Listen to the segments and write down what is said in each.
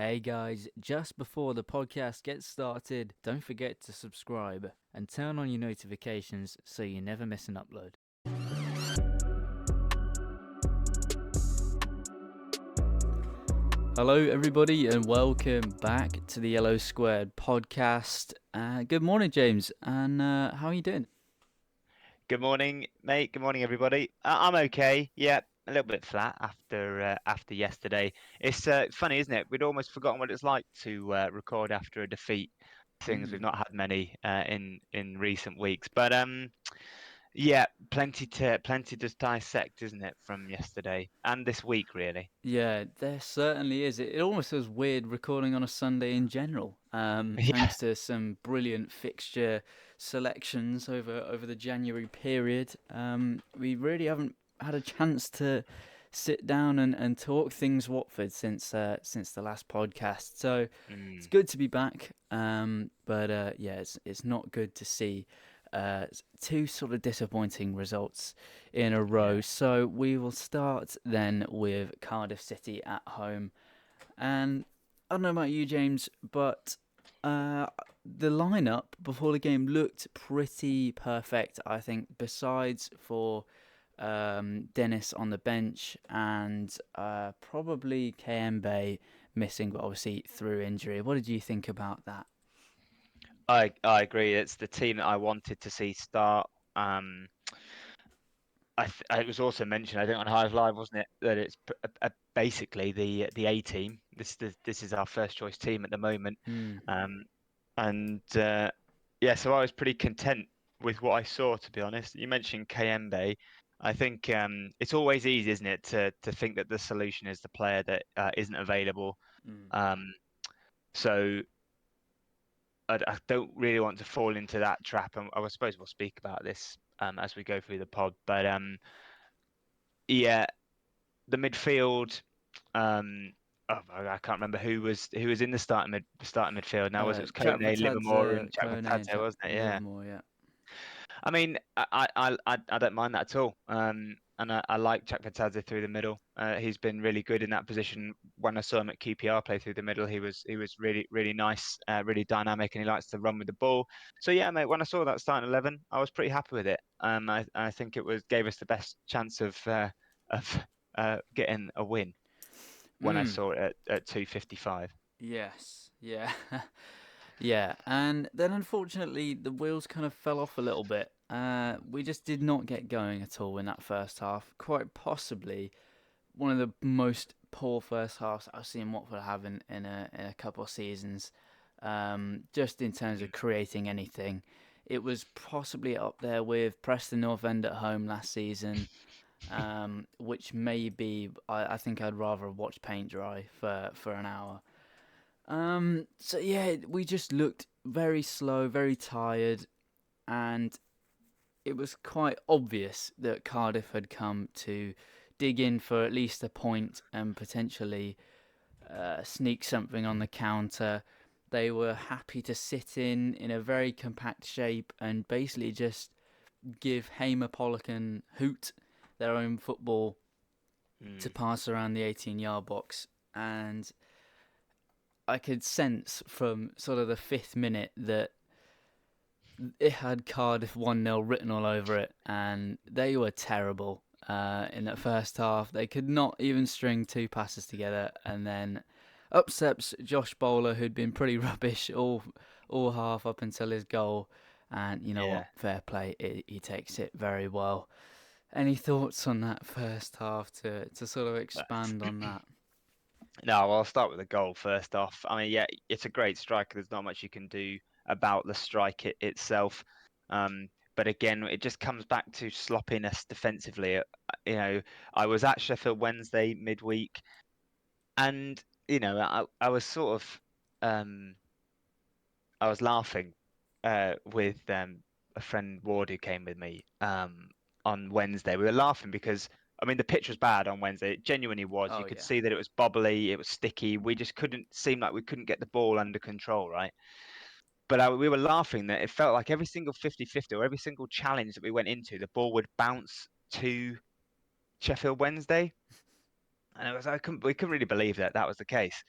Hey guys, just before the podcast gets started, don't forget to subscribe and turn on your notifications so you never miss an upload. Hello, everybody, and welcome back to the Yellow Squared podcast. Good morning, James, and how are you doing? Good morning, mate. Good morning, everybody. I'm okay. Yeah, a little bit flat after yesterday. It's funny, isn't it? We'd almost forgotten what it's like to record after a defeat. Things we've Mm. not had many in recent weeks, but yeah, plenty to dissect, isn't it, from yesterday and this week, really. Yeah, there certainly is. It almost feels weird recording on a Sunday in general. Yeah, Thanks to some brilliant fixture selections over the January period. We really haven't had a chance to sit down and talk things Watford since the last podcast. So it's mm, good to be back. But yeah, it's not good to see two sort of disappointing results in a row. yeah. So we will start then with Cardiff City at home. And I don't know about you, James, but uh, the lineup before the game looked pretty perfect, I think, besides for Dennis on the bench and probably KMB missing, but obviously through injury. What did you think about that? I agree. It's the team that I wanted to see start. Um, it was also mentioned, I think, on Hive Live, wasn't it, that it's basically the A team. This is our first choice team at the moment, Hmm. um, and yeah, so I was pretty content with what I saw, to be honest. You mentioned Kayembe. I think it's always easy, isn't it, to think that the solution is the player that isn't available. Mm. Um, so I don't really want to fall into that trap, and I suppose we'll speak about this as we go through the pod, but yeah. The midfield. Um, I can't remember who was in the starting midfield now. Was it was Jack Kone, Livermore, and Vatadze, Jack Kone, and Matete, Jack wasn't it? Yeah. Livermore, yeah. I mean, I don't mind that at all. And I like Jack Matete through the middle. He's been really good in that position. When I saw him at QPR play through the middle, he was really nice, really dynamic, and he likes to run with the ball. So yeah, mate. When I saw that starting 11, I was pretty happy with it. I think it was gave us the best chance of getting a win when I Mm. saw it at 2:55. Yes, yeah. Yeah, and then unfortunately the wheels kind of fell off a little bit. We just did not get going at all in that first half. Quite possibly one of the most poor first halves I've seen Watford have in a couple of seasons. Just in terms of creating anything, it was possibly up there with Preston North End at home last season, which maybe I think I'd rather watch paint dry for an hour. So yeah, we just looked very slow, very tired, and it was quite obvious that Cardiff had come to dig in for at least a point and potentially sneak something on the counter. They were happy to sit in a very compact shape and basically just give Hamer Pollock and Hoot their own football to Mm. pass around the 18-yard box. And I could sense from sort of the fifth minute that it had Cardiff 1-0 written all over it, and they were terrible in that first half. They could not even string two passes together, and then up steps Josh Bowler, who'd been pretty rubbish all half up until his goal. And you know what? Yeah. Fair play. He takes it very well. Any thoughts on that first half to sort of expand on that? No, well, I'll start with the goal first off. I mean, yeah, it's a great striker. There's not much you can do about the strike itself. Um, but again, it just comes back to sloppiness defensively. You know, I was at Sheffield Wednesday midweek, and I was sort of um, I was laughing with a friend Ward who came with me on Wednesday. We were laughing because I mean the pitch was bad on Wednesday. It genuinely was. You Oh could yeah. see that it was bobbly, it was sticky. We just couldn't seem like we couldn't get the ball under control, right? But we were laughing that it felt like every single 50-50 or every single challenge that we went into, the ball would bounce to Sheffield Wednesday, and we couldn't really believe that that was the case.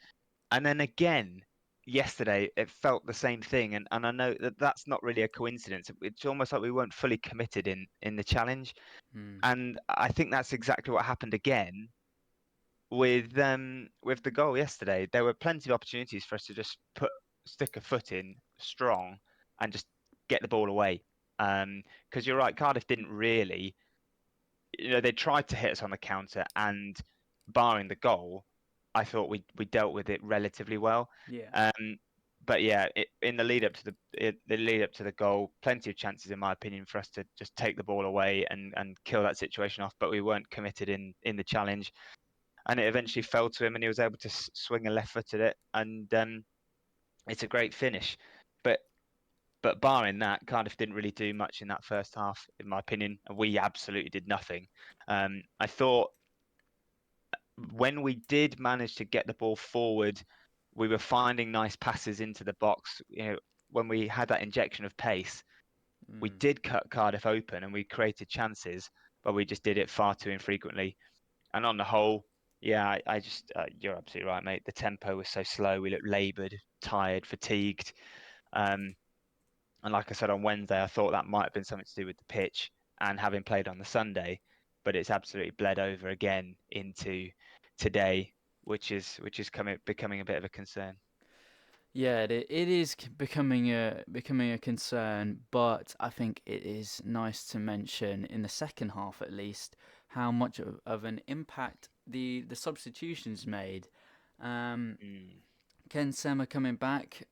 And then again, yesterday, it felt the same thing. And I know that that's not really a coincidence. It's almost like we weren't fully committed in the challenge. Mm. And I think that's exactly what happened again with the goal yesterday. There were plenty of opportunities for us to just stick a foot in strong and just get the ball away. Because you're right, Cardiff didn't really, they tried to hit us on the counter, and barring the goal, I thought we dealt with it relatively well. Yeah. Um, but yeah, in the lead up to the lead up to the goal, plenty of chances, in my opinion, for us to just take the ball away and kill that situation off. But we weren't committed in the challenge, and it eventually fell to him, and he was able to swing a left foot at it, and it's a great finish. But barring that, Cardiff didn't really do much in that first half, in my opinion, and we absolutely did nothing. I thought when we did manage to get the ball forward, we were finding nice passes into the box. When we had that injection of pace, we Mm. did cut Cardiff open and we created chances, but we just did it far too infrequently. And on the whole, yeah, I just you're absolutely right, mate. The tempo was so slow. We looked laboured, tired, fatigued. Um, and like I said on Wednesday, I thought that might have been something to do with the pitch and having played on the Sunday, but it's absolutely bled over again into today, which is becoming a bit of a concern. Yeah, it is becoming a concern, but I think it is nice to mention in the second half at least how much of an impact the substitutions made. Um, Mm, Ken Sema coming back,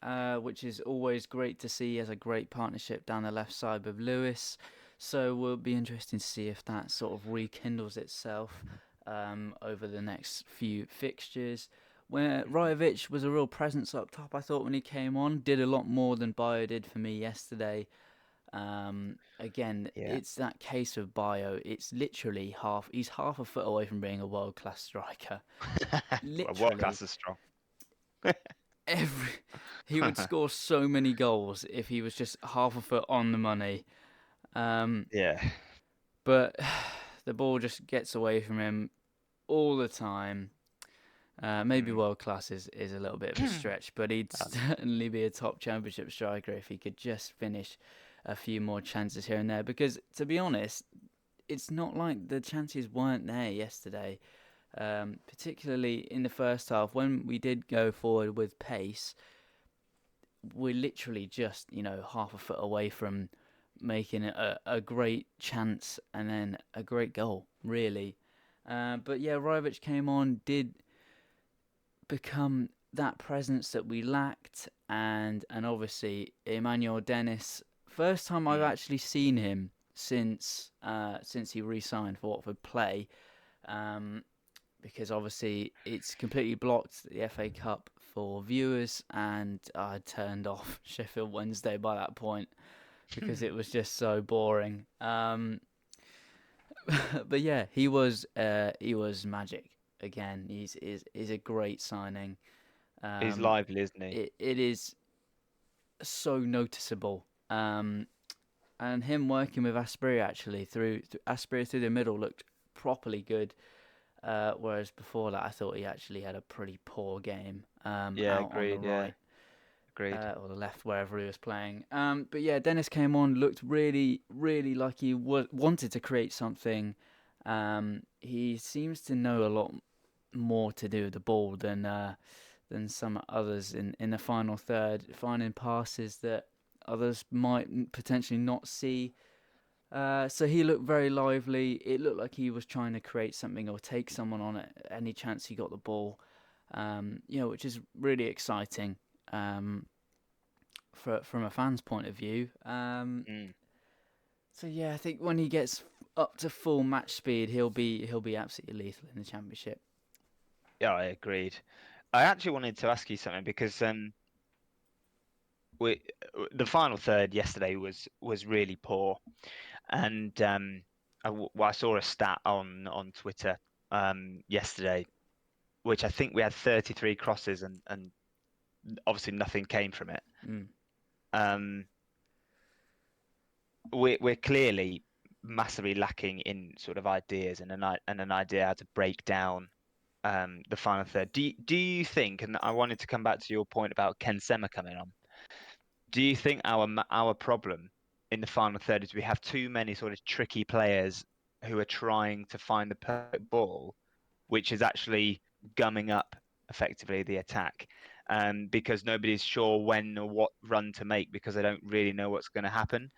which is always great to see as a great partnership down the left side with Lewis. So we'll be interesting to see if that sort of rekindles itself over the next few fixtures. Where mhm. Rajovic was a real presence up top, I thought when he came on, did a lot more than Bio did for me yesterday. Again, Yeah, it's that case of Bio. It's literally half. He's half a foot away from being a world class striker. well, world Literally, class is strong. every he would score so many goals if he was just half a foot on the money. Um, Yeah. but the ball just gets away from him all the time. Maybe Mm. world class is a little bit of a stretch, but he'd certainly be a top championship striker if he could just finish a few more chances here and there. Because to be honest, it's not like the chances weren't there yesterday. Particularly in the first half when we did go forward with pace, we're literally just half a foot away from making it a great chance and then a great goal, really. But yeah, Rovic came on, did become that presence that we lacked, and obviously Emmanuel Dennis. First time I've Mm. actually seen him since he re-signed for Watford play. Um, because obviously it's completely blocked the FA Cup for viewers, and I turned off Sheffield Wednesday by that point because it was just so boring. But yeah, he was magic again. He's a great signing. He's Um, lively, isn't he? it is so noticeable. And him working with Asprey actually through Asprey through the middle looked properly good. Whereas before that, I thought he actually had a pretty poor game Yeah, out on the agreed. Yeah, right agreed. or the left, wherever he was playing. But yeah, Dennis came on, looked really, really like he wanted to create something. He seems to know a lot more to do with the ball than some others in the final third, finding passes that others might potentially not see. So he looked very lively. It looked like he was trying to create something or take someone on it any chance he got the ball. Which is really exciting from a fan's point of view. Mm. So yeah, I think when he gets up to full match speed, he'll be absolutely lethal in the championship. Yeah, I agreed. I actually wanted to ask you something because we the final third yesterday was really poor, and I saw a stat on Twitter yesterday, which I think we had 33 crosses and obviously nothing came from it. Mm. Um, we're clearly massively lacking in sort of ideas and an idea how to break down the final third. Do you think? And I wanted to come back to your point about Ken Sema coming on. Do you think our problem in the final third is we have too many sort of tricky players who are trying to find the perfect ball, which is actually gumming up effectively the attack, because nobody's sure when or what run to make because they don't really know what's going to happen.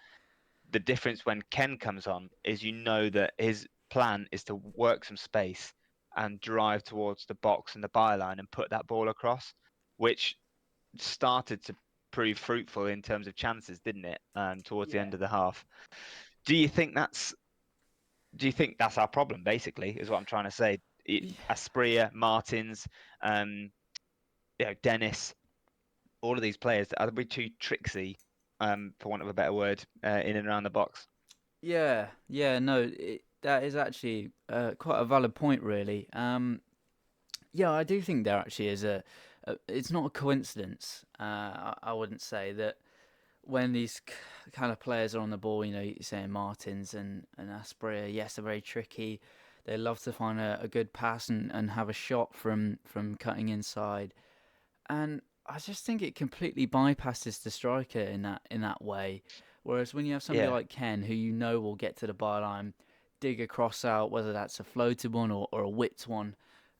The difference when Ken comes on is that his plan is to work some space and drive towards the box and the byline and put that ball across, which started to prove fruitful in terms of chances, didn't it? Towards the Yeah. end of the half. Do you think that's do you think that's our problem? Basically, is what I'm trying to say. Aspria, Martins, um, Dennis, all of these players are we too tricksy, for want of a better word, in and around the box? Yeah, yeah, no, that is actually quite a valid point, really. Yeah, I do think there actually is it's not a coincidence. I wouldn't say that when these kind of players are on the ball, you're saying Martins and Aspria, yes, they're very tricky. They love to find a good pass and have a shot from cutting inside. And I just think it completely bypasses the striker in that way. Whereas when you have somebody Yeah, like Ken, who will get to the byline, dig a cross out, whether that's a floated one or a whipped one,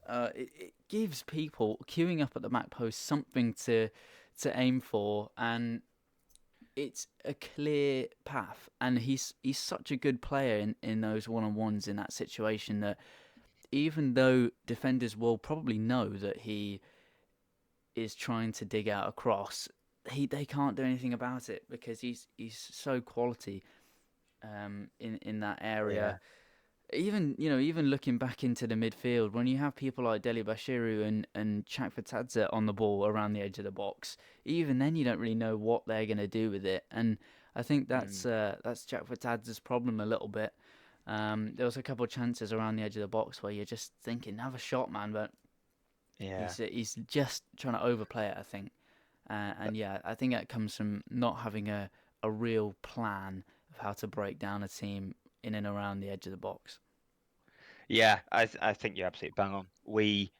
it gives people queuing up at the back post something to aim for, and it's a clear path. And he's such a good player in those one on ones in that situation that even though defenders will probably know that he is trying to dig out a cross, they can't do anything about it because he's so quality in that area. yeah, Even looking back into the midfield, when you have people like Deli Bashiru and Chakvetadze on the ball around the edge of the box, even then you don't really know what they're going to do with it. And I think mm, that's Chakvetadze's problem a little bit. There was a couple of chances around the edge of the box where you're just thinking, have a shot, man, but yeah. he's just trying to overplay it, I think. And yeah, I think that comes from not having a real plan of how to break down a team in and around the edge of the box. Yeah, I think you're absolutely bang on. We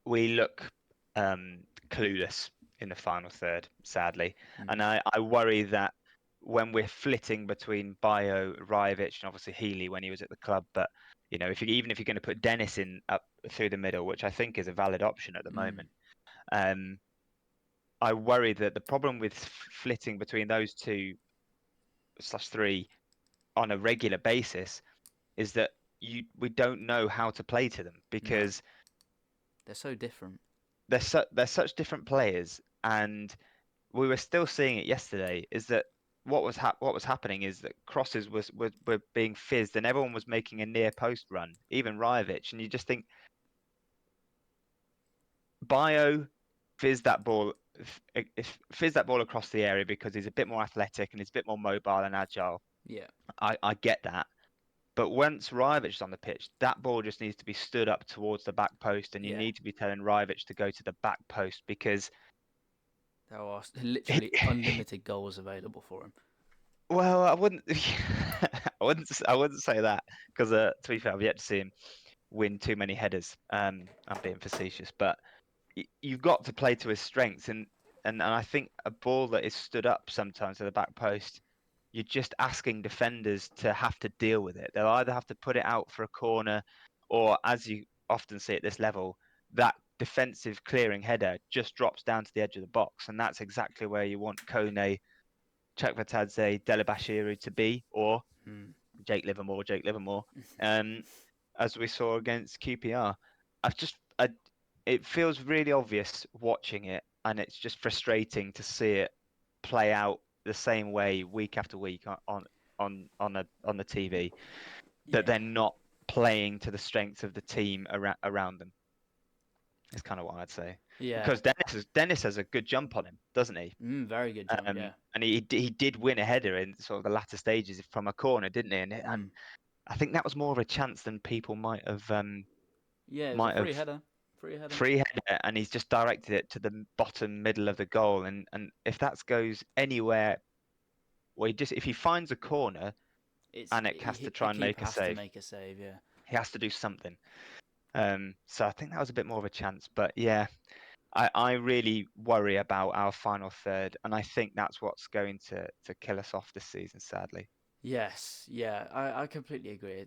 look clueless in the final third, sadly, and Mm. I worry that when we're flitting between Bio, Rajovic, and obviously Healy when he was at the club, but even if you're going to put Dennis in up through the middle, which I think is a valid option at the Mm. moment, um, I worry that the problem with flitting between those two slash three on a regular basis is that we don't know how to play to them No, because they're so different. they're such different players, and we were still seeing it yesterday. Is that what was happening is that crosses were being fizzed, and everyone was making a near post run, even Rajovic, and you just think Bio fizz that ball. Fizz that ball across the area because he's a bit more athletic and he's a bit more mobile and agile. Yeah, I get that. But once Rajovic is on the pitch, that ball just needs to be stood up towards the back post, and you yeah. need to be telling Rajovic to go to the back post because, There are literally unlimited goals available for him. well, I wouldn't, I wouldn't say that because, to be fair, I've yet to see him win too many headers. I'm being facetious, but you've got to play to his strengths, and I think a ball that is stood up sometimes to the back post, you're just asking defenders to have to deal with it. They'll either have to put it out for a corner, or as you often see at this level, that defensive clearing header just drops down to the edge of the box, and that's exactly where you want Kone, Chakvetadze, Delabashiru to be, or Mm. Jake Livermore, um, as we saw against QPR. I've just, I, it feels really obvious watching it, and it's just frustrating to see it play out the same way week after week on the TV. That Yeah, they're not playing to the strengths of the team around them. Is kind of what I'd say. yeah. Because Dennis has a good jump on him, doesn't he? Very good jump. Yeah. And he did win a header in sort of the latter stages from a corner, didn't he? And Mm. I think that was more of a chance than people Yeah, it was a might have free header. Free header. free header, and he's just directed it to the bottom middle of the goal. And if that goes anywhere, well, if he finds a corner, It's Anik has to a try and make keeper a has to save. make a save. Yeah. He has to do something. So I think that was a bit more of a chance. But yeah, I really worry about our final third, and I think that's what's going to kill us off this season, sadly. Yes, yeah, I completely agree.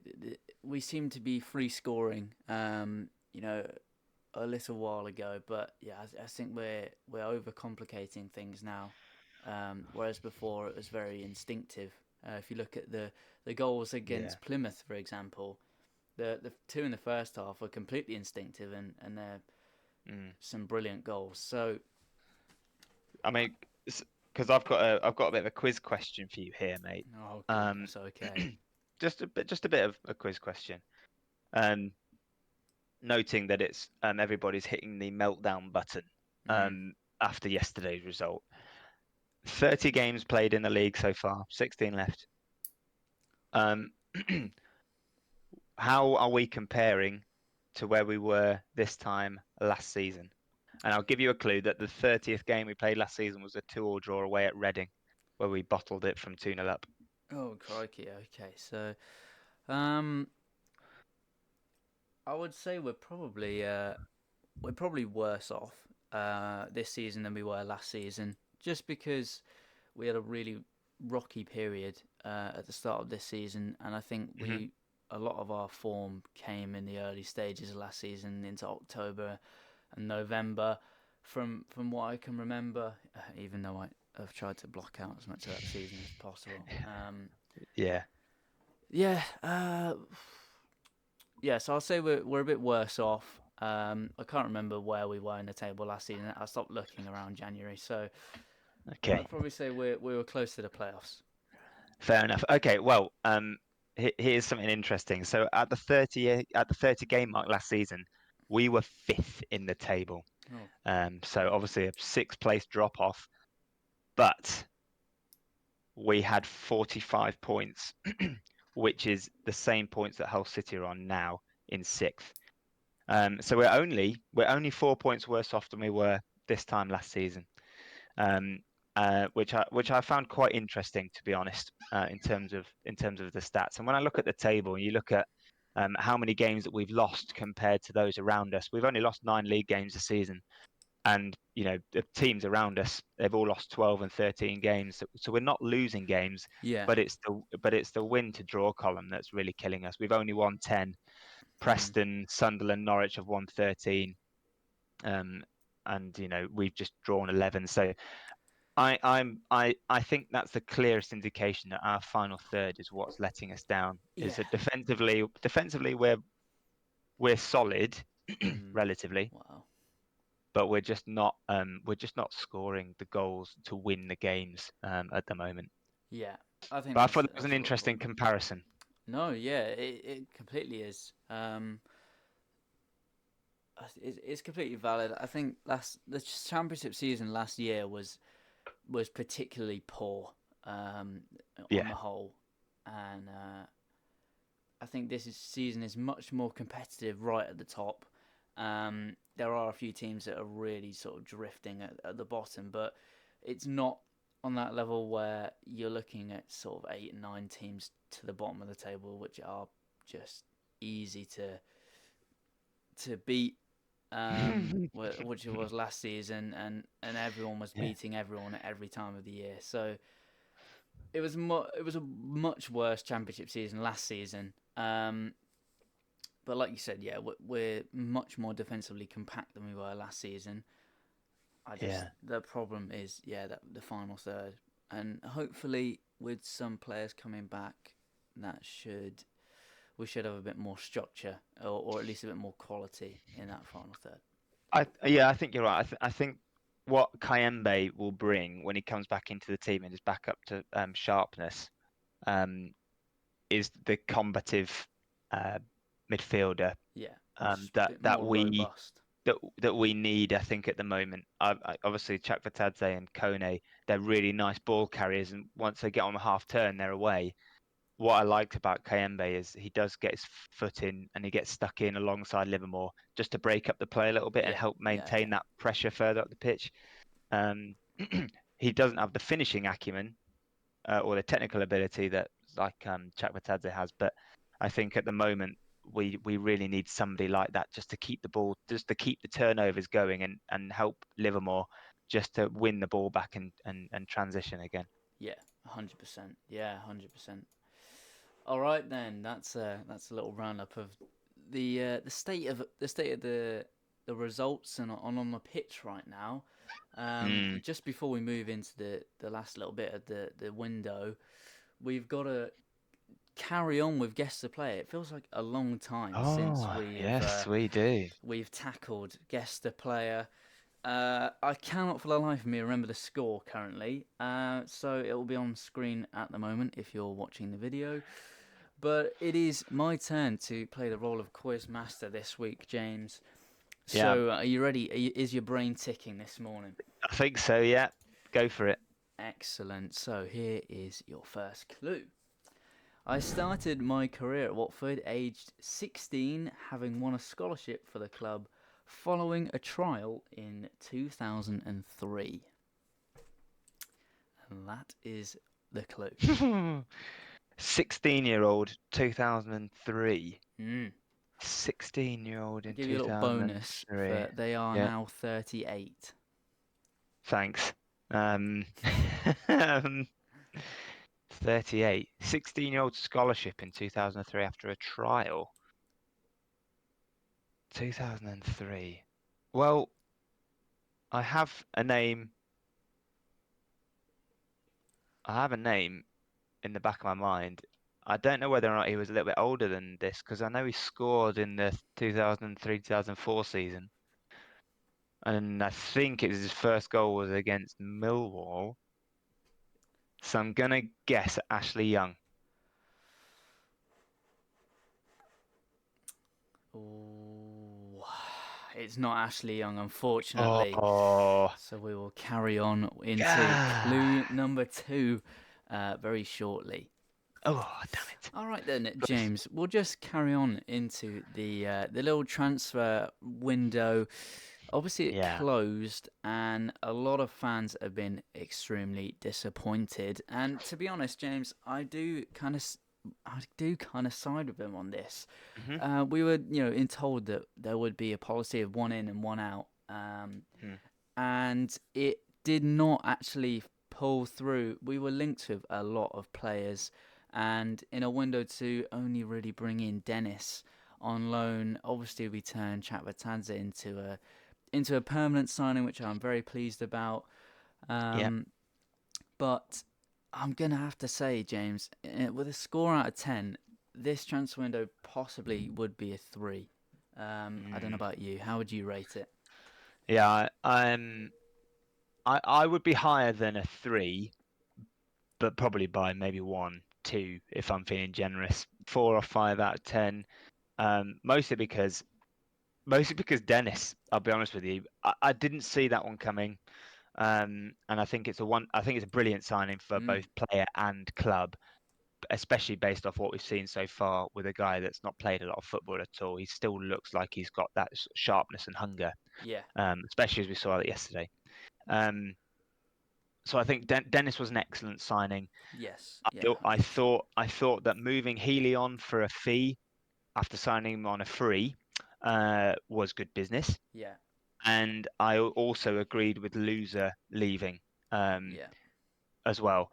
We seem to be free scoring, a little while ago, but yeah, I think we're overcomplicating things now. Whereas before it was very instinctive. If you look at the goals Yeah. against Plymouth, for example, the two in the first half were completely instinctive, and they're Mm. some brilliant goals. So, I mean, because I've got a bit of a quiz question for you here, mate. oh Um, goodness, okay. just a bit of a quiz question. Um, Noting that it's everybody's hitting the meltdown button Mm. after yesterday's result. 30 games played in the league so far, 16 left. Um, how are we comparing to where we were this time last season? And I'll give you a clue that the 30th game we played last season was a 2-2 draw away at Reading, where we bottled it from 2-0 up. Oh crikey, okay. So, um, I would say we're probably worse off this season than we were last season, just because we had a really rocky period at the start of this season, and I think Hmm. we a lot of our form came in the early stages of last season into October and November. From what I can remember, even though I've tried to block out as much of that season as possible. Yeah. Yeah, yeah. So I'll say we're a bit worse off. I can't remember where we were in the table last season. I stopped looking around January, so Okay. I'd probably say we were close to the playoffs. Fair enough. Okay. Well, here's something interesting. So at the 30 game mark last season, we were fifth in the table. Oh So crikey! obviously a sixth place drop off, but we had 45 points, which is the same points that Hull City are on now in sixth. So we're only 4 points worse off than we were this time last season, um, which I found quite interesting, to be honest, in terms of the stats. And when I look at the table and you look at how many games that we've lost compared to those around us, we've only lost 9 league games this season, and the teams around us, they've all lost 12 and 13 games, so we're not losing games, Yeah. but it's the win to draw column that's really killing us. We've only won 10. Mm. Preston, Sunderland, Norwich have won 13, um, and we've just drawn 11. So I think that's the clearest indication that our final third is what's letting us down. Is Yeah. that defensively we're solid Mm. relatively, Wow. but we're just not scoring the goals to win the games at the moment. Yeah. I think But I thought that was an that's a real interesting problem. comparison. No, yeah, it completely is. It's completely valid. I think the championship season last year was particularly poor um, on Yeah. the whole, and I think season is much more competitive right at the top. There are a few teams that are really sort of drifting at the bottom, but it's not on that level where you're looking at sort of 8 and 9 teams to the bottom of the table, which are just easy to beat, which it was last season, and everyone was Yeah. beating everyone at every time of the year. So it was a much worse championship season last season. But like you said, yeah, we're much more defensively compact than we were last season. Yeah. The problem is that the final third, and hopefully with some players coming back, that should we should have a bit more structure or at least a bit more quality in that final third. I think you're right. I think what Kayembe will bring when he comes back into the team and is back up to sharpness, um, is the combative uh, midfielder Yeah, um, just a that bit that more we robust. that we need. I think at the moment, obviously Chakvetadze and Kone, they're really nice ball carriers, and once they get on the half turn, they're away. What I liked about Kayembe is he does get his foot in and he gets stuck in alongside Livermore just to break up the play a little bit and Yeah, help yeah, maintain yeah, that pressure further up the pitch. Um, he doesn't have the finishing acumen or the technical ability that like Chakvetadze has, but I think at the moment we really need somebody like that just to keep the ball, just to keep the turnovers going and help Livermore just to win the ball back and transition again. Yeah, 100%. Yeah, 100%. All right then, that's a little roundup of the state of the results and on the pitch right now. Mm. Just before we move into the last little bit of the window, we've got to carry on with guess the player. It feels like a long time since Oh, yes, we do. we've tackled guess the player. I cannot for the life of me remember the score currently, so it will be on screen at the moment if you're watching the video. But it is my turn to play the role of quiz master this week, James. Yeah, So are you ready? Is your brain ticking this morning? I think so. Yeah, go for it. Excellent. So here is your first clue. I started my career at Watford aged 16, having won a scholarship for the club following a trial in 2003. And that is the clue. 16-year-old, 2003. Mm. 16-year-old I'll in give you a little bonus 2003. for they are Yeah, now 38. thanks. Um, um, 38. 16-year-old scholarship in 2003 after a trial. 2003. Well, I have a name. I have a name in the back of my mind. I don't know whether or not he was a little bit older than this because I know he scored in the 2003-2004 season. And I think it was his first goal was against Millwall. So I'm gonna guess Ashley Young. Ooh, it's not Ashley Young, unfortunately. Oh, So we will carry on into yeah. clue number two very shortly. Oh, damn it. All right then, Close. James. We'll just carry on into the little transfer window. Obviously, it Yeah. closed, and a lot of fans have been extremely disappointed. And to be honest, James, I do kind of side with him on this. Hmm. We were, told that there would be a policy of one in and one out, Hmm. and it did not actually pull through. We were linked with a lot of players, and in a window to only really bring in Dennis on loan. Obviously, we turned Chatvertanza into a permanent signing, which I'm very pleased about. Yeah. Um, but I'm gonna have to say, James, with a score out of 10, this transfer window possibly would be a 3. I don't know Mm. about you. How would you rate it? Yeah. I would be higher than a 3, but probably by maybe 1, 2 if I'm feeling generous. 4 or 5 out of 10. Mostly because Dennis. I'll be honest with you. I didn't see that one coming. And I think I think it's a brilliant signing for Mm, both player and club, especially based off what we've seen so far with a guy that's not played a lot of football at all. He still looks like he's got that sharpness and hunger, yeah. especially as we saw it yesterday. Um, so I think Dennis was an excellent signing. Yes. I, Yeah. thought- I 100%. thought I thought that moving Healy on for a fee after signing him on a free was good business, Yeah. and I also agreed with Loser leaving Yeah. as well.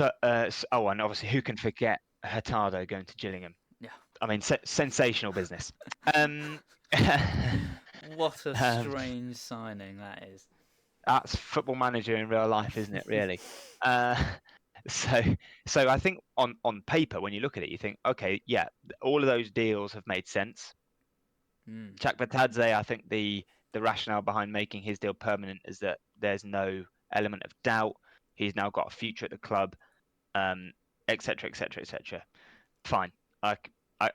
Oh, and obviously, who can forget Hurtado going to Gillingham? Yeah. I mean, sensational business. Um, What a um, strange signing that is. that's football manager in real life, isn't it? Really. Uh, so, so I think on paper, when you look at it, you think, okay, yeah, all of those deals have made sense. Mm, Chak Batadze, I think the rationale behind making his deal permanent is that there's no element of doubt. He's now got a future at the club, etc., etc., etc. Fine, I,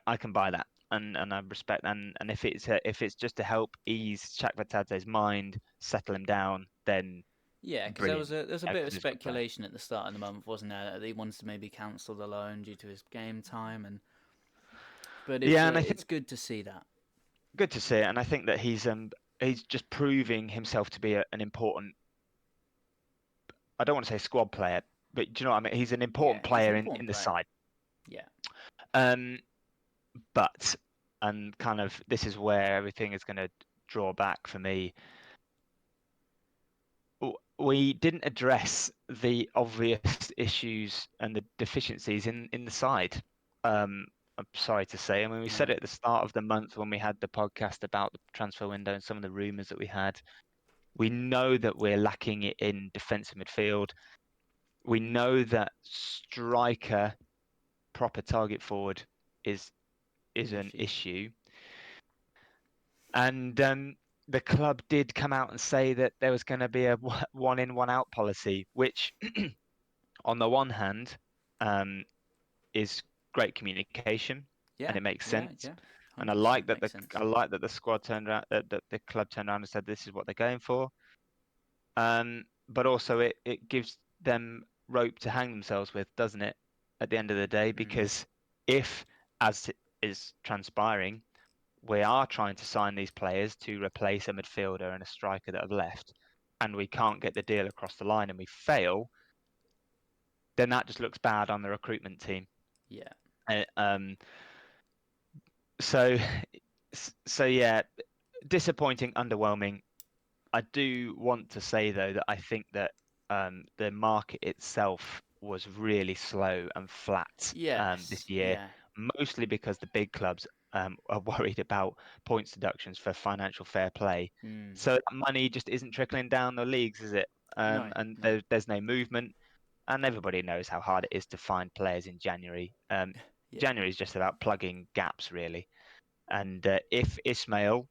I can buy that, and I respect, and if it's just to help ease Chakvetadze's mind, settle him down, then yeah, because brilliant. there's a Yeah, bit of because he's a good player. speculation at the start of the month, wasn't there, that he wanted to maybe cancel the loan due to his game time, and but Yeah, and I it's think good to see that. good to see it, and I think that he's just proving himself to be an important. I don't want to say squad player, but do you know what I mean? He's an Yeah, important he's an player important in the player. side. Yeah. Um, But, and kind of this is where everything is going to draw back for me. We didn't address the obvious issues and the deficiencies in the side. I'm sorry to say. I mean, we said No. it at the start of the month when we had the podcast about the transfer window and some of the rumours that we had. We know that we're lacking it in defensive midfield. We know that striker, proper target forward, is An an issue. issue. And the club did come out and say that there was going to be a one in, one out policy, which on the one hand is great communication and Yeah. it makes Yeah. sense. Yeah. And I 100% like that makes sense. the squad turned around, that the club turned around and said this is what they're going for. But also it gives them rope to hang themselves with, doesn't it? At the end of the day, Mm. because if, as is transpiring, we are trying to sign these players to replace a midfielder and a striker that have left, and we can't get the deal across the line and we fail, then that just looks bad on the recruitment team. Yeah. Uh, Um, so, so yeah, disappointing, underwhelming. I do want to say though that I think that the market itself was really slow and flat this Yes. year, Yeah. mostly because the big clubs are worried about points deductions for financial fair play. Mm. So that money just isn't trickling down the leagues, is it? No. And No. there's no movement, and everybody knows how hard it is to find players in January. Yeah. January is just about plugging gaps, really. And if Ismail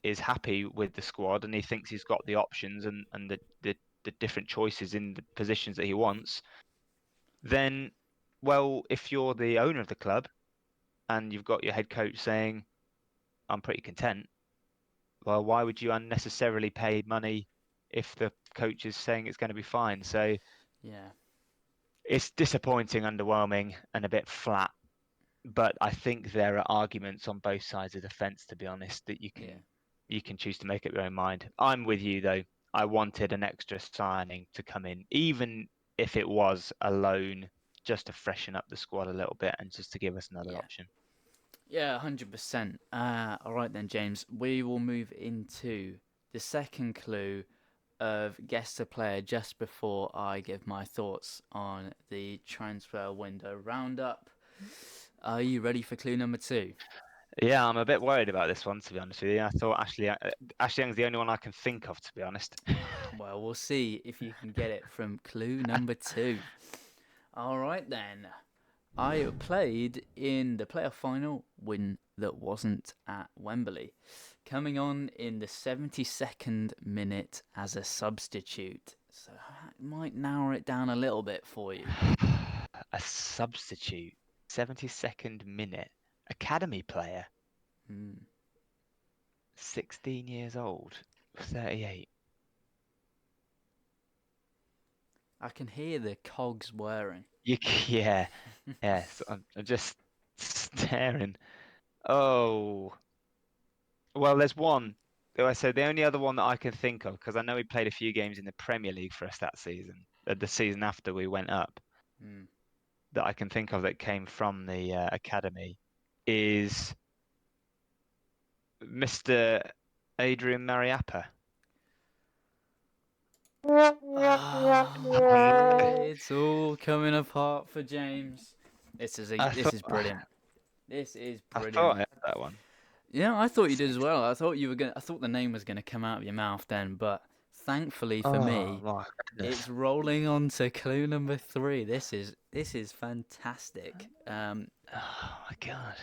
is happy with the squad and he thinks he's got the options and the different choices in the positions that he wants, then, well, if you're the owner of the club and you've got your head coach saying, I'm pretty content, well, why would you unnecessarily pay money if the coach is saying it's going to be fine? So Yeah. it's disappointing, underwhelming, and a bit flat. But I think there are arguments on both sides of the fence, to be honest, that Yeah. you can choose to make up your own mind. I'm with you though. I wanted an extra signing to come in, even if it was a loan, just to freshen up the squad a little bit and just to give us another Yeah. option. Yeah. 100%. All right then, James. We will move into the second clue of guess the player just before I give my thoughts on the transfer window roundup. Are you ready for clue number two? Yeah, I'm a bit worried about this one, to be honest with you. I thought Ashley Young's the only one I can think of, to be honest. Well, we'll see if you can get it from clue number two. All right then. I played in the playoff final win that wasn't at Wembley, coming on in the 72nd minute as a substitute. So that might narrow it down a little bit for you. A substitute, 72nd minute, academy player, Hmm. 16 years old, 38. I can hear the cogs whirring. Yeah, yes. I'm just staring. Oh, well, there's one. Though I said the only other one that I can think of, because I know he played a few games in the Premier League for us that season, the season after we went up, Hmm. that I can think of that came from the academy, is Mr. Adrian Mariappa. Oh, Ah, no. it's all coming apart for James. I This thought is brilliant. This is I thought brilliant. I had that one. Yeah, I thought you did as Six. well. I thought you were gonna. I thought the name was gonna come out of your mouth then, but thankfully for Oh me, my it's goodness. rolling on to clue number three. This is fantastic. Oh my God.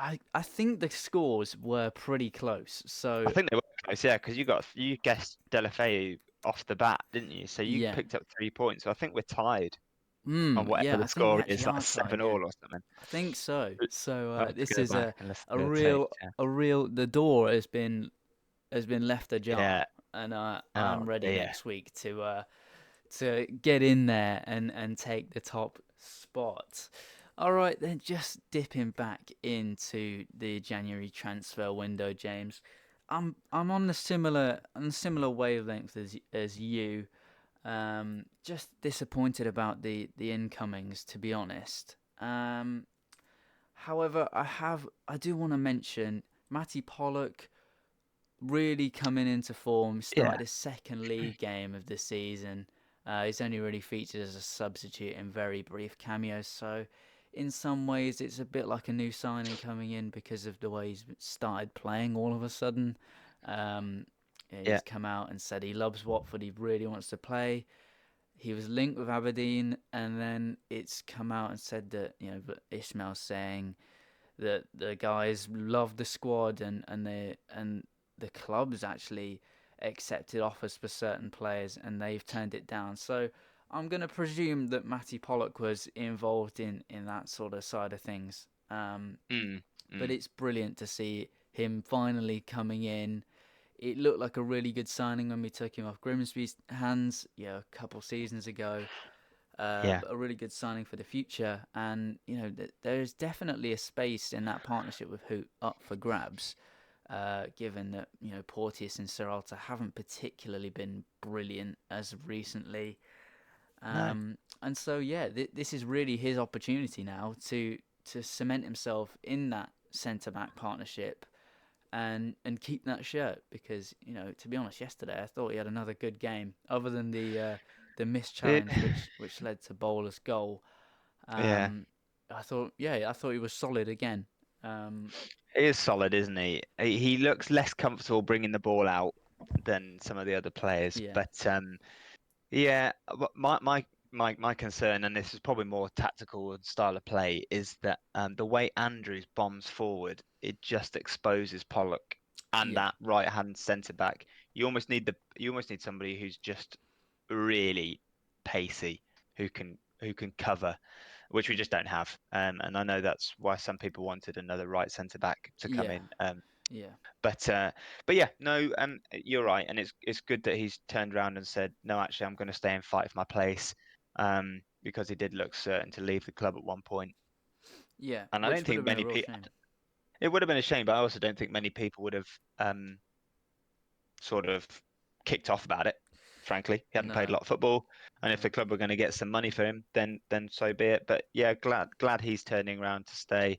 And I think the scores were pretty close. I So think they were close, yeah, because you guessed Delafeu off the bat, didn't you? So you yeah, picked up 3 points. So I think we're tied on whatever yeah, the I think we score actually is, like are tied. 7 Yeah, all or something. I think so. So I'll have to this go is back and listen a to the tapes. real a real. The door has been left ajar, Yeah. and Oh I'm ready dear. next week to get in there and take the top spot. All right, then just dipping back into the January transfer window, James. I'm on a similar wavelength as you. Just disappointed about the incomings, to be honest. However, I do want to mention Matty Pollock really coming into form. Yeah, Started his second league game of the season. He's only really featured as a substitute in very brief cameos. So, in some ways, it's a bit like a new signing coming in because of the way he's started playing all of a sudden. Um, yeah, he's come out and said he loves Watford. He really wants to play. He was linked with Aberdeen, and then it's come out and said that Ishmael's saying that the guys love the squad and the club's actually accepted offers for certain players and they've turned it down. So I'm going to presume that Matty Pollock was involved in that sort of side of things. mm, But mm, it's brilliant to see him finally coming in. It looked like a really good signing when we took him off Grimsby's hands, a couple seasons ago. yeah, But a really good signing for the future. And there's definitely a space in that partnership with Hoot up for grabs. Given that Porteous and Serralta haven't particularly been brilliant as of recently, no, and so yeah, this is really his opportunity now to cement himself in that centre back partnership and keep that shirt because to be honest, yesterday I thought he had another good game other than the missed it, challenge which led to Bowler's goal. yeah, Um, I thought he was solid again. Um, he is solid, isn't he? He looks less comfortable bringing the ball out than some of the other players, yeah, but yeah, my concern, and this is probably more tactical and style of play, is that the way Andrews bombs forward, it just exposes Pollock and yeah, that right hand centre back. You almost need somebody who's just really pacey, who can cover, which we just don't have. And I know that's why some people wanted another right centre back to come yeah, in. yeah, But but yeah, no, you're right, and it's good that he's turned around and said, no, actually, I'm going to stay and fight for my place, because he did look certain to leave the club at one point, yeah. and I don't Which would think have been a many real people. shame. It would have been a shame, but I also don't think many people would have sort of kicked off about it. Frankly, he hadn't played a No, lot of football, and if no. the club were going to get some money for him, then so be it. But yeah, glad he's turning around to stay.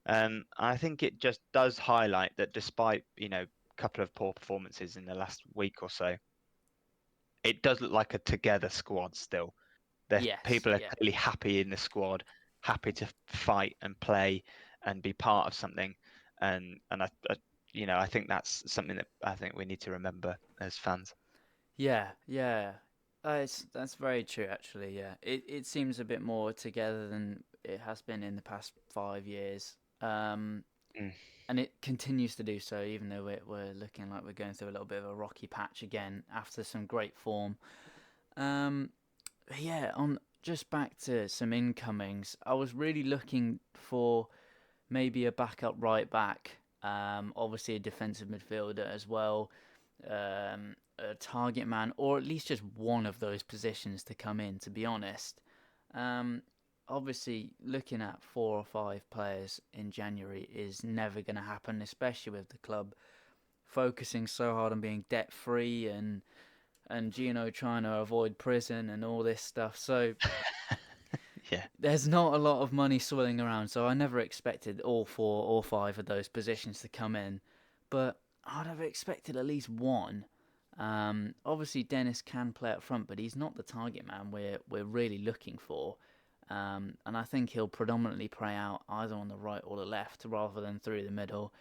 I think it just does highlight that despite, a couple of poor performances in the last week or so, it does look like a together squad still. That Yes, people are yeah, clearly happy in the squad, happy to fight and play and be part of something. And I think that's something that I think we need to remember as fans. yeah, yeah. That's very true, actually. Yeah, it seems a bit more together than it has been in the past 5 years. Mm. And it continues to do so, even though we're looking like we're going through a little bit of a rocky patch again after some great form. Um, yeah, on just back to some incomings, I was really looking for maybe a backup right back, obviously a defensive midfielder as well, a target man, or at least just one of those positions to come in. To be honest, um, obviously looking at 4 or 5 players in January is never going to happen, especially with the club focusing so hard on being debt free and Gino trying to avoid prison and all this stuff. So Yeah. there's not a lot of money swirling around, so I never expected all 4 or 5 of those positions to come in. But I'd have expected at least one. Obviously, Dennis can play up front, but he's not the target man we're really looking for. And I think he'll predominantly play out either on the right or the left rather than through the middle,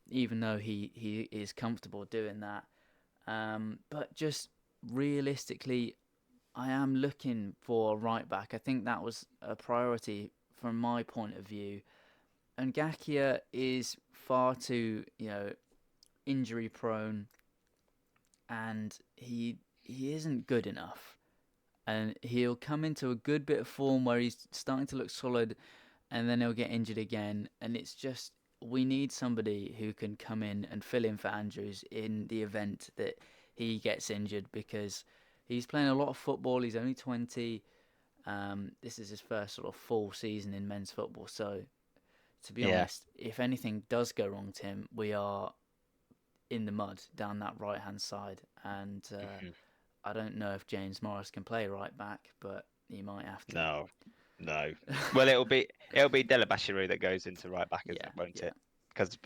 even though he is comfortable doing that. But just realistically, I am looking for a right back. I think that was a priority from my point of view. And Gakia is far too, injury prone, and he isn't good enough. And he'll come into a good bit of form where he's starting to look solid, and then he'll get injured again. And it's just we need somebody who can come in and fill in for Andrews in the event that he gets injured because he's playing a lot of football. He's only 20. This is his first sort of full season in men's football. So, to be Yeah. honest, if anything does go wrong to him, we are in the mud down that right hand side. And Mhm. I don't know if James Morris can play right back, but he might have to. No. No. Well, it'll be Delabashiru that goes into right back, isn't Yeah, it? Won't yeah. it? Because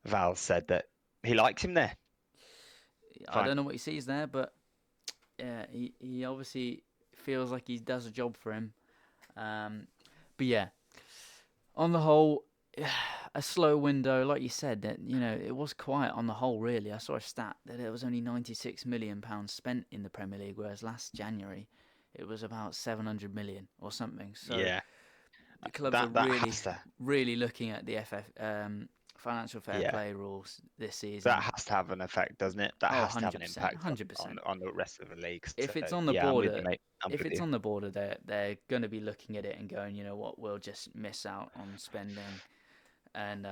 Val said that he likes him there. I Fine. don't know what he sees there, but yeah, he obviously feels like he does a job for him. Um, but yeah, on the whole, a slow window, like you said. That it was quiet on the whole. Really, I saw a stat that there was only £96 million spent in the Premier League, whereas last January it was about 700 million or something. So Yeah. the clubs are That really, has to. really looking at the financial fair Yeah. play rules this That season. has to have an effect, doesn't it? That Oh, has to have an 100%, impact on 100%. on the rest of the league. So If it's on the yeah, I'm with you, border, mate. I'm if with it's you. on the border, they're going to be looking at it and going, you know what, we'll just miss out on spending and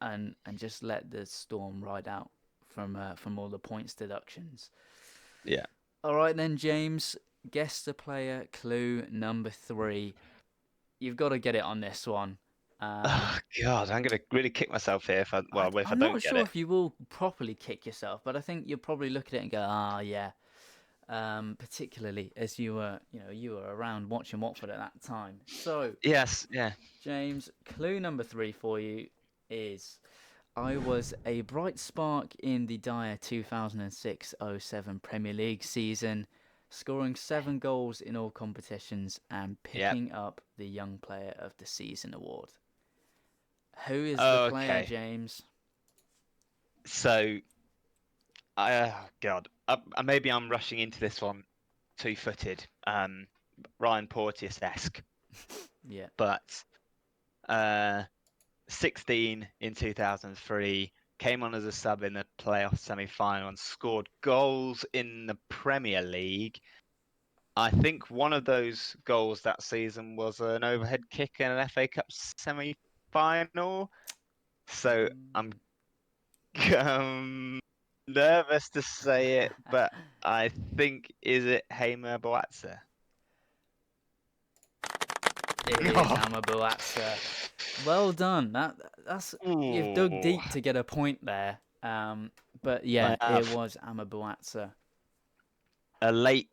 and just let the storm ride out from all the points deductions. Yeah. All right then, James, guess the player clue number 3. You've got to get it on this one. Um, Oh God, I'm gonna really kick myself here if I I'm not don't get sure it. if you will properly kick yourself, but I think you'll probably look at it and go, ah, yeah. Particularly as you were around watching Watford at that time. So, Yes. Yeah. James, clue number 3 for you is I was a bright spark in the dire 2006-07 Premier League season, scoring 7 goals in all competitions and Yeah. picking up the Young Player of the Season award. Who is the player, Okay. James? So, oh God, maybe I'm rushing into this one two-footed, Ryan Porteous-esque, Yeah. but uh, 16 in 2003, came on as a sub in the playoff semi-final and scored goals in the Premier League. I think one of those goals that season was an overhead kick in an FA Cup semi-final. So I'm nervous to say it, but I think is it Hamer Boatsa? It is Amabuatsa. Well done. That's You've dug Ooh, deep to get a point there. But I yeah, it have was Amabuatsa. a late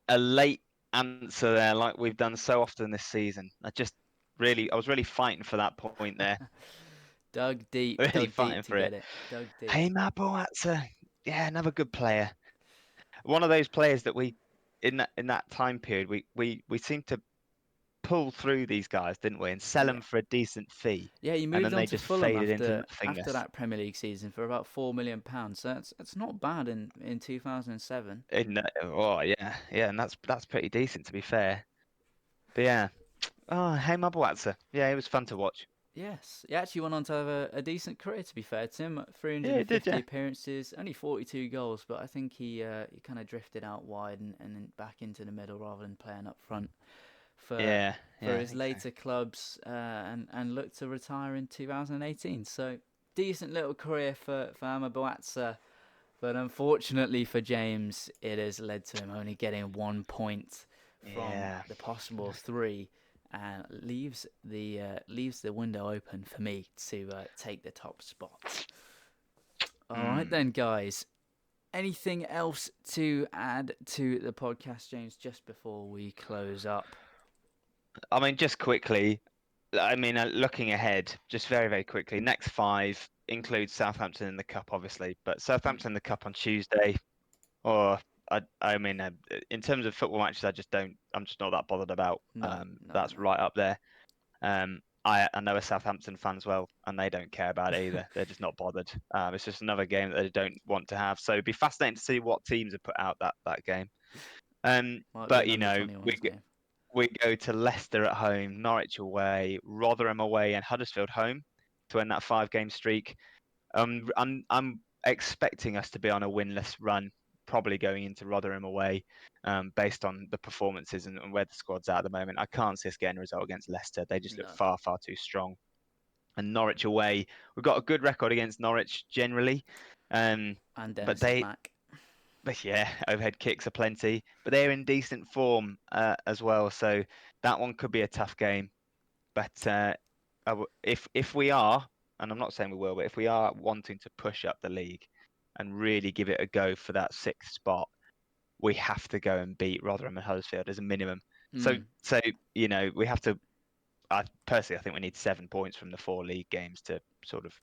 answer there, like we've done so often this season. I was really fighting for that point there, really Dug deep fighting to for it. get it. Dug deep. Hamer Boatsa, yeah, another good player. One of those players that we in that time period we seemed to pull through these guys, didn't we, and sell Yeah. them for a decent fee, Yeah, he and moved then on they to just Fulham faded into after nothingness. that Premier League season for about £4 million. So it's not bad in 2007. Oh yeah, yeah, and that's pretty decent to be fair. But yeah, oh hey Mabawatsa, yeah, it was fun to watch. Yes, he actually went on to have a decent career. To be fair to him, Yeah, it did, 350 yeah, appearances, only 42 goals, but I think he kind of drifted out wide and then back into the middle rather than playing up front for yeah, for yeah, I his think so. later clubs and looked to retire in 2018. So decent little career for Amabuatsa, but unfortunately for James, it has led to him only getting 1 point from Yeah. the possible three, and leaves the window open for me to take the top spot. All right Mm. then, guys. Anything else to add to the podcast, James? Just before we close up. I mean, just quickly, I mean, looking ahead, just very, very quickly, next five includes Southampton in the cup, obviously, but Mm, Southampton in the cup on Tuesday, or I mean, in terms of football matches, I'm just not that bothered about. no, no, That's no. right up there. I know a Southampton fans well, and they don't care about it either. They're just not bothered. It's just another game that they don't want to have. So it'd be fascinating to see what teams have put out that game. Might be But an under 21s game. we go to Leicester at home, Norwich away, Rotherham away, and Huddersfield home to end that 5 game streak. I'm expecting us to be on a winless run, probably going into Rotherham away, based on the performances and where the squad's at the moment. I can't see us getting a result against Leicester. They just look No, far, far too strong. And Norwich away, we've got a good record against Norwich generally, um, and but Dennis is they, back. but yeah, overhead kicks are plenty, but they're in decent form as well. So that one could be a tough game. But if we are, and I'm not saying we will, but if we are wanting to push up the league and really give it a go for that 6th spot, we have to go and beat Rotherham and Huddersfield as a minimum. So Mm. so we have to. I personally, I think we need 7 points from the 4 league games to sort of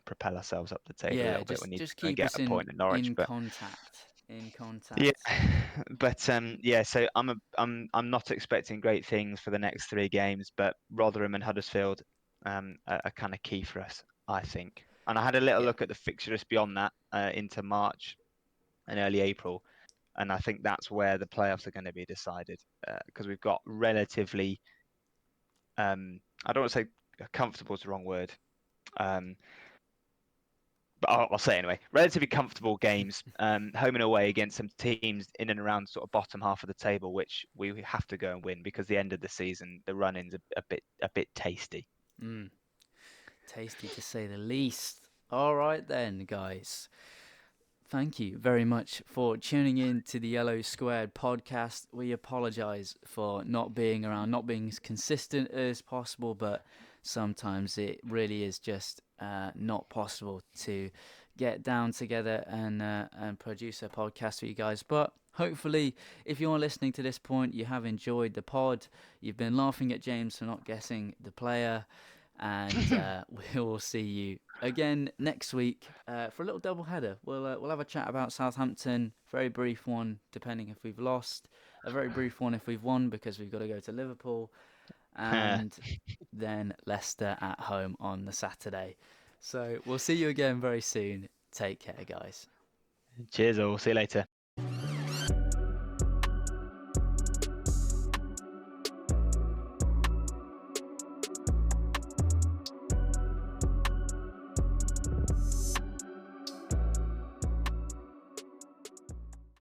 propel ourselves up the table a Yeah, little bit. We need to just go and keep get us a point at Norwich, in but contact. In yeah, contact. but yeah. So I'm not expecting great things for the next 3 games, but Rotherham and Huddersfield are kind of key for us, I think. And I had a little Yeah. look at the fixture list beyond that into March and early April, and I think that's where the playoffs are going to be decided because we've got relatively I don't want to say comfortable is the wrong word. Um, but I'll say it anyway. Relatively comfortable games, home and away against some teams in and around sort of bottom half of the table, which we have to go and win because the end of the season, the run-ins are a bit tasty. Mm. Tasty to say the least. All right then, guys. Thank you very much for tuning in to the Yellow Squared podcast. We apologize for not being around, not being as consistent as possible, but sometimes it really is just not possible to get down together and produce a podcast for you guys. But hopefully, if you're listening to this point, you have enjoyed the pod. You've been laughing at James for not guessing the player, and we will see you again next week for a little double header. We'll have a chat about Southampton, very brief one, depending if we've lost, a very brief one if we've won because we've got to go to Liverpool, and then Leicester at home on the Saturday. So we'll see you again very soon. Take care, guys. Cheers all. See you later.